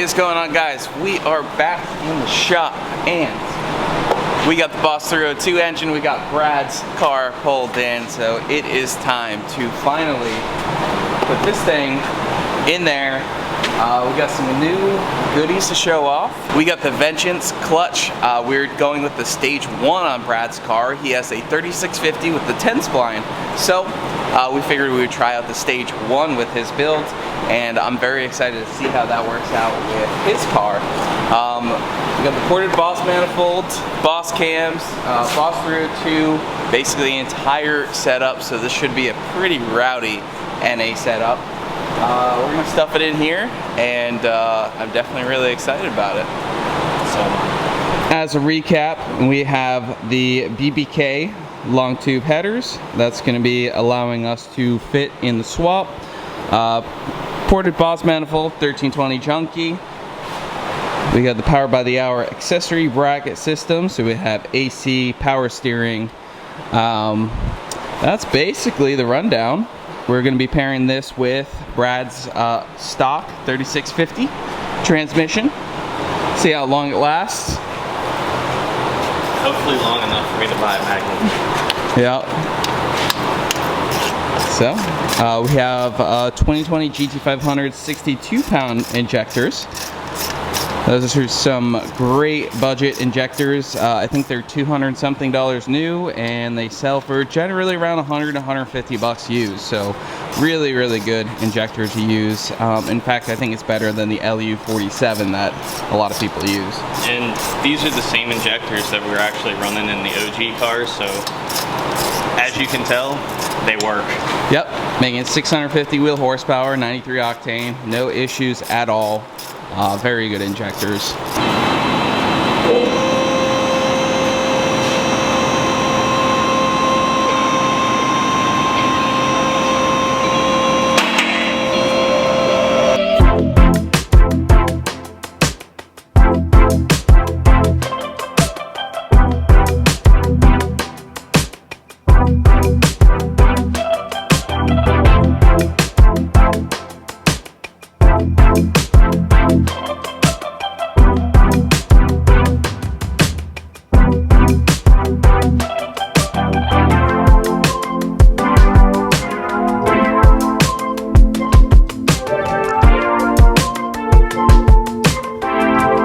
is going on, guys? We are back in the shop and we got the Boss 302 engine. We got Brad's car pulled in, so it is time to finally put this thing in there. We got some new goodies to show off. We got the Vengeance clutch. We're going with the stage 1 on Brad's car. He has a 3650 with the 10 spline. So we figured we would try out the stage 1 with his build, and I'm very excited to see how that works out with his car. We got the ported Boss manifold, Boss cams, Boss 302, basically the entire setup, so this should be a pretty rowdy NA setup. We're going to stuff it in here, and I'm definitely really excited about it. So, as a recap, we have the BBK long tube headers. That's going to be allowing us to fit in the swap. Ported Boss manifold, 1320 junkie. We got the power by the hour accessory bracket system, so we have AC, power steering. That's basically the rundown. We're going to be pairing this with Brad's stock 3650 transmission. See how long it lasts. Hopefully long enough for me to buy a Magnum. Yeah. So, we have 2020 GT500 62-pound injectors. Those are some great budget injectors. I think they're $200 something new, and they sell for generally around 100 to 150 bucks used. So really, really good injector to use. In fact, I think it's better than the LU47 that a lot of people use. And these are the same injectors that we were actually running in the OG cars, so as you can tell, they work. Yep, making 650 wheel horsepower, 93 octane, no issues at all. Very good injectors.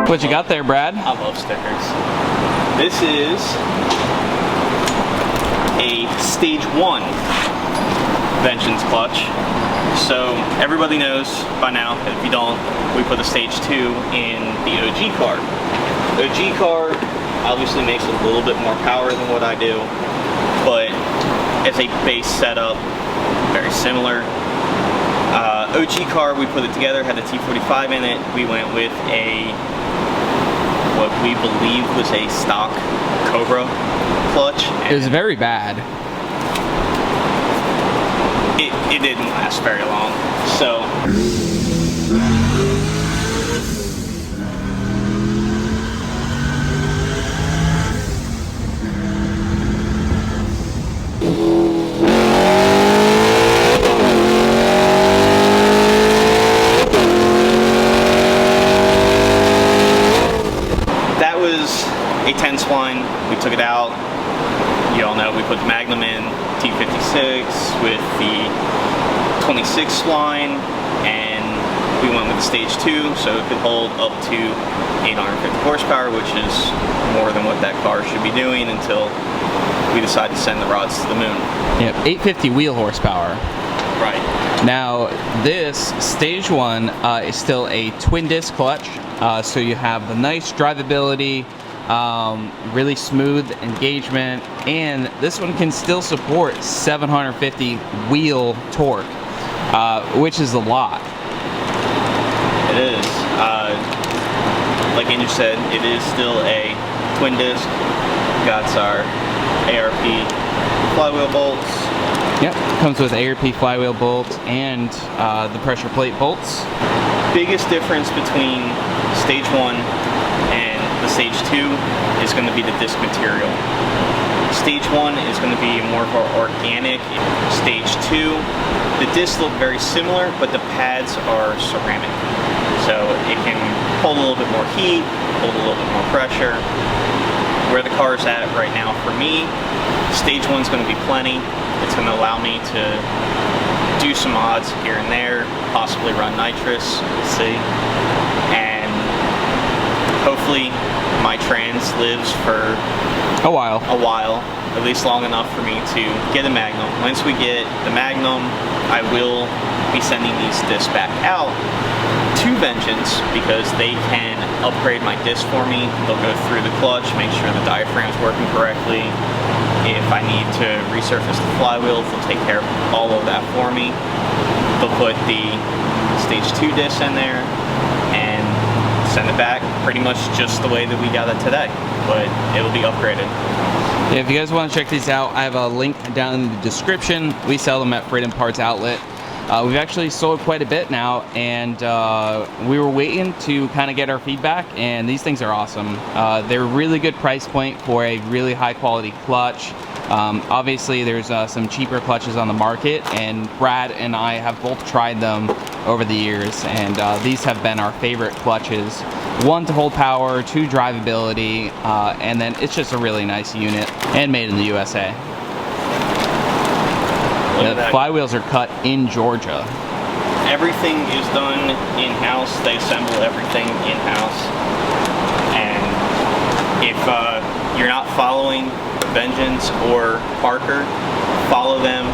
What you got there, Brad? I love stickers. This is a stage 1 Vengeance clutch. So everybody knows by now, if you don't, we put a stage 2 in the OG car. The OG car obviously makes a little bit more power than what I do, but as a base setup, very similar. OG car, we put it together, had a T45 in it. We went with what we believe was a stock Cobra clutch. It was very bad. It didn't last very long, so. A 10 spline, we took it out. You all know we put the Magnum in, T56 with the 26 spline, and we went with the stage 2, so it could hold up to 850 horsepower, which is more than what that car should be doing until we decide to send the rods to the moon. Yep, 850 wheel horsepower. Right. Now, this stage 1 is still a twin disc clutch, so you have the nice drivability, really smooth engagement, and this one can still support 750 wheel torque, which is a lot. It is. Like Andrew said, it is still a twin disc. Got our ARP flywheel bolts. Yep, comes with ARP flywheel bolts and the pressure plate bolts. Biggest difference between stage 1 and the stage 2 is going to be the disc material. Stage 1 is going to be more of our organic. Stage 2, the discs look very similar, but the pads are ceramic. So So it can hold a little bit more heat, hold a little bit more pressure. Where the car is at right now for me, stage 1 is going to be plenty. It's going to allow me to do some mods here and there, possibly run nitrous, we'll see. And hopefully my trans lives for a while, at least long enough for me to get a Magnum. Once we get the Magnum, I will be sending these discs back out to Vengeance because they can upgrade my disc for me. They'll go through the clutch, make sure the diaphragm's working correctly. If I need to resurface the flywheels, they'll take care of all of that for me. They'll put the stage 2 disc in there and send it back pretty much just the way that we got it today, but it'll be upgraded. Yeah, if you guys want to check these out, I have a link down in the description. We sell them at Freedom Parts Outlet. We've actually sold quite a bit now, and we were waiting to kind of get our feedback, and these things are awesome. They're a really good price point for a really high quality clutch. Obviously there's some cheaper clutches on the market, and Brad and I have both tried them over the years, and these have been our favorite clutches. 1 to hold power, 2 drivability, and then it's just a really nice unit and made in the USA. The flywheels are cut in Georgia. Everything is done in-house. They assemble everything in-house. And if you're not following Vengeance or Parker, follow them.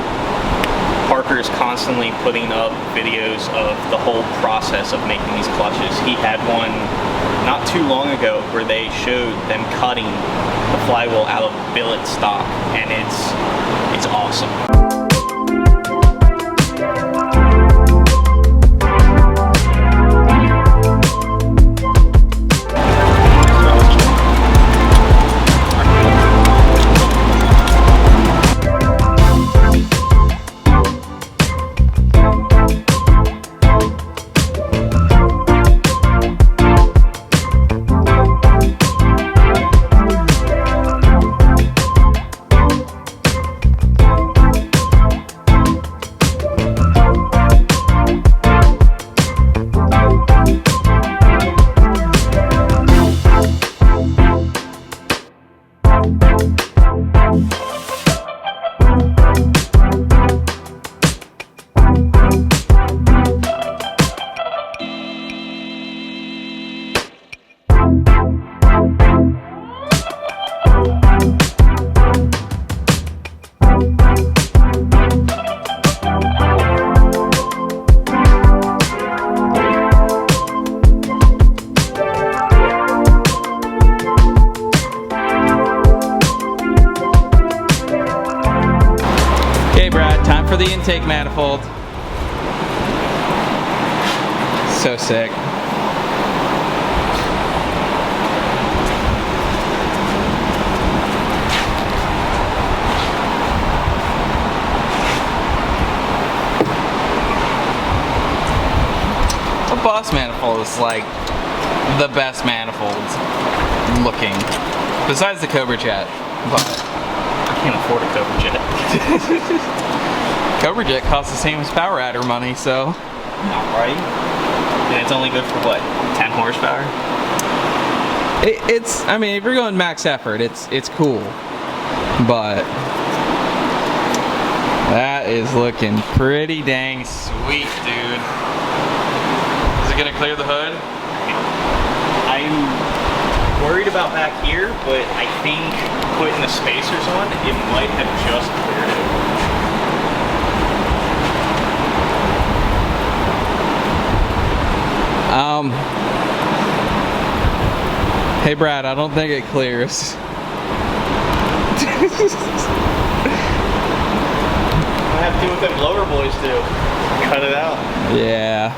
Parker is constantly putting up videos of the whole process of making these clutches. He had one not too long ago where they showed them cutting the flywheel out of billet stock, and it's awesome. For the intake manifold. So sick. The Boss manifold is like the best manifold looking, besides the Cobra Jet, but I can't afford a Cobra Jet. Cobra Jet costs the same as Power Adder money, so. Not right. And it's only good for what, 10 horsepower? It's, I mean, if you're going max effort, it's cool. But that is looking pretty dang sweet, dude. Is it gonna clear the hood? I'm worried about back here, but I think putting the spacers on, it might have just cleared it. Hey Brad, I don't think it clears. I have to do what them lower boys do. Cut it out. Yeah.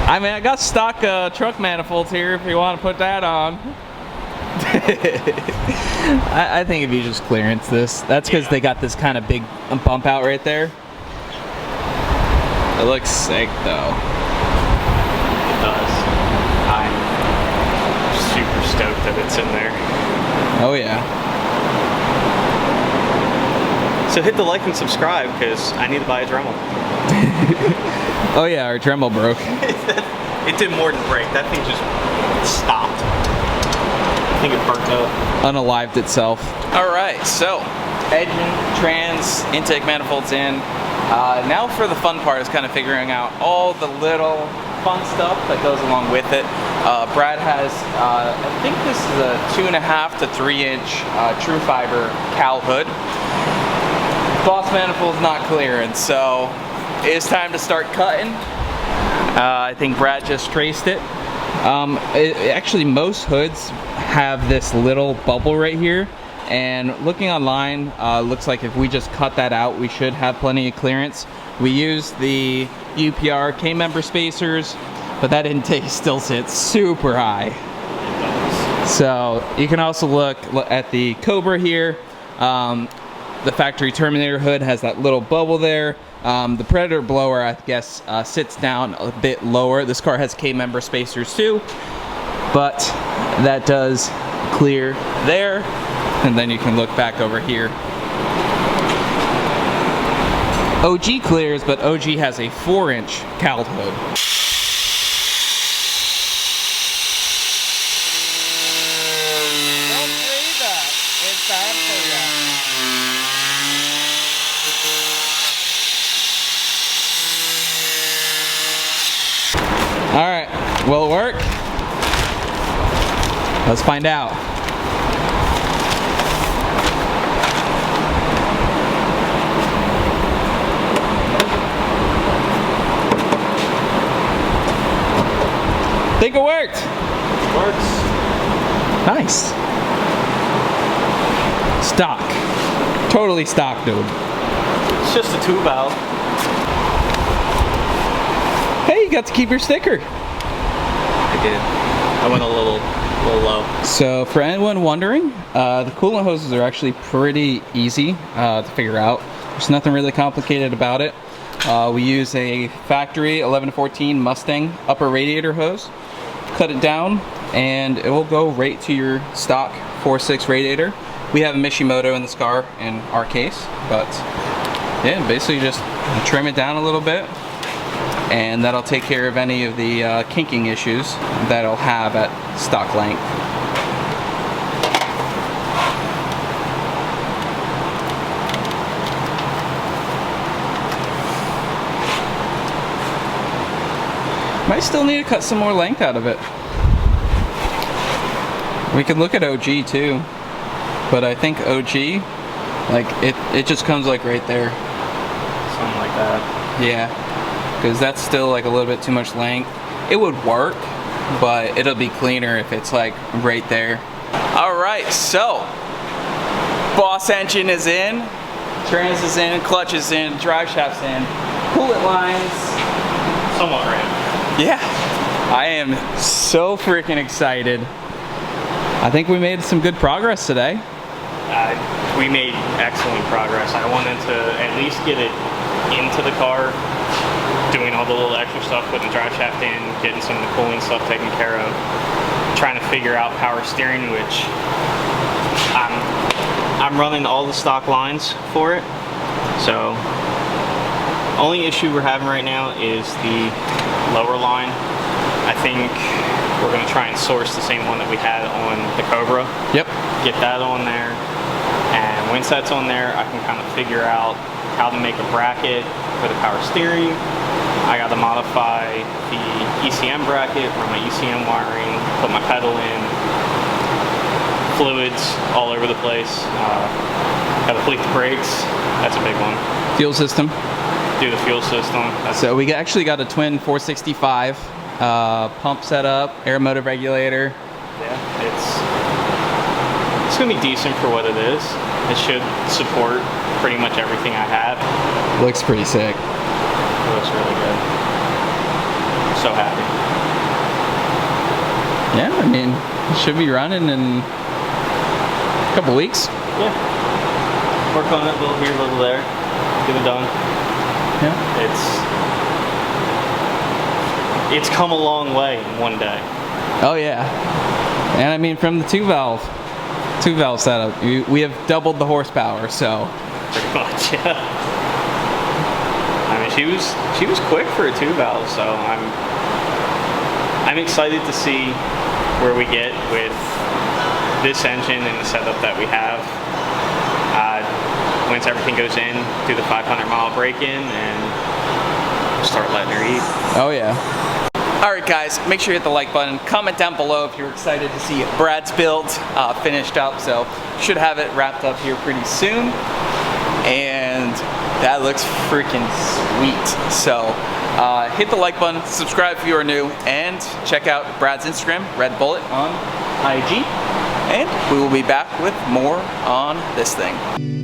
I mean, I got stock truck manifolds here if you want to put that on. I think if you just clearance this, that's because they got this kind of big bump out right there. It looks sick though. It does. I'm super stoked that it's in there. Oh yeah. So hit the like and subscribe because I need to buy a Dremel. Oh yeah, our Dremel broke. It did more than break. That thing just stopped. I think it burnt up. Unalived itself. All right, so engine, trans, intake manifolds in. Now for the fun part is kind of figuring out all the little fun stuff that goes along with it. Brad has, I think this is a 2.5 to 3 inch true fiber cowl hood. Boss manifold's not clearing, so it's time to start cutting. I think Brad just traced it. Actually, most hoods have this little bubble right here, and looking online, looks like if we just cut that out, we should have plenty of clearance. We used the UPR K-member spacers, but that intake still sits super high. So you can also look at the Cobra here. The factory Terminator hood has that little bubble there. The Predator blower, I guess, sits down a bit lower. This car has K-member spacers too, but that does clear there. And then you can look back over here. OG clears, but OG has a 4-inch cowled hood. Don't breathe that. It's bad for you. All right, will it work? Let's find out. Think it worked? Works. Nice. Stock. Totally stock, dude. It's just a 2-valve. Hey, you got to keep your sticker. I did. I went a little low. So for anyone wondering, the coolant hoses are actually pretty easy to figure out. There's nothing really complicated about it. We use a factory 11 to 14 Mustang upper radiator hose. Cut it down and it will go right to your stock 4.6 radiator. We have a Mishimoto in this car in our case, but yeah, basically just trim it down a little bit, and that'll take care of any of the kinking issues that it'll have at stock length. Might still need to cut some more length out of it. We could look at OG too, but I think OG, like it just comes like right there. Something like that. Yeah, because that's still like a little bit too much length. It would work, but it'll be cleaner if it's like right there. All right, so boss engine is in, trans is in, clutch is in, drive shaft's in, coolant lines. Somewhat random. Yeah, I am so freaking excited. I think we made some good progress today. We made excellent progress. I wanted to at least get it into the car, doing all the little extra stuff, putting the drive shaft in, getting some of the cooling stuff taken care of, trying to figure out power steering, which I'm running all the stock lines for it. So only issue we're having right now is the lower line. I think we're going to try and source the same one that we had on the Cobra. Yep. Get that on there, and once that's on there, I can kind of figure out how to make a bracket for the power steering. I got to modify the ECM bracket, run my ECM wiring, put my pedal in, fluids all over the place. Got to fleet the brakes. That's a big one. Fuel system. Do the fuel system. So we actually got a twin 465 pump setup, air motor regulator. Yeah, it's gonna be decent for what it is. It should support pretty much everything I have. Looks pretty sick. It looks really good. So happy. Yeah, I mean, it should be running in a couple weeks. Yeah. Work on it a little here, a little there. Get it done. Yeah. It's come a long way in one day. Oh yeah. And I mean, from the two valve setup, we have doubled the horsepower, so. Pretty much, yeah. I mean, she was quick for a 2-valve, so I'm excited to see where we get with this engine and the setup that we have. Once everything goes in, do the 500-mile break-in and start letting her eat. Oh yeah. Alright guys, make sure you hit the like button. Comment down below if you're excited to see Brad's build finished up. So should have it wrapped up here pretty soon. And that looks freaking sweet. So hit the like button, subscribe if you are new, and check out Brad's Instagram, Red Bullet on IG. And we will be back with more on this thing.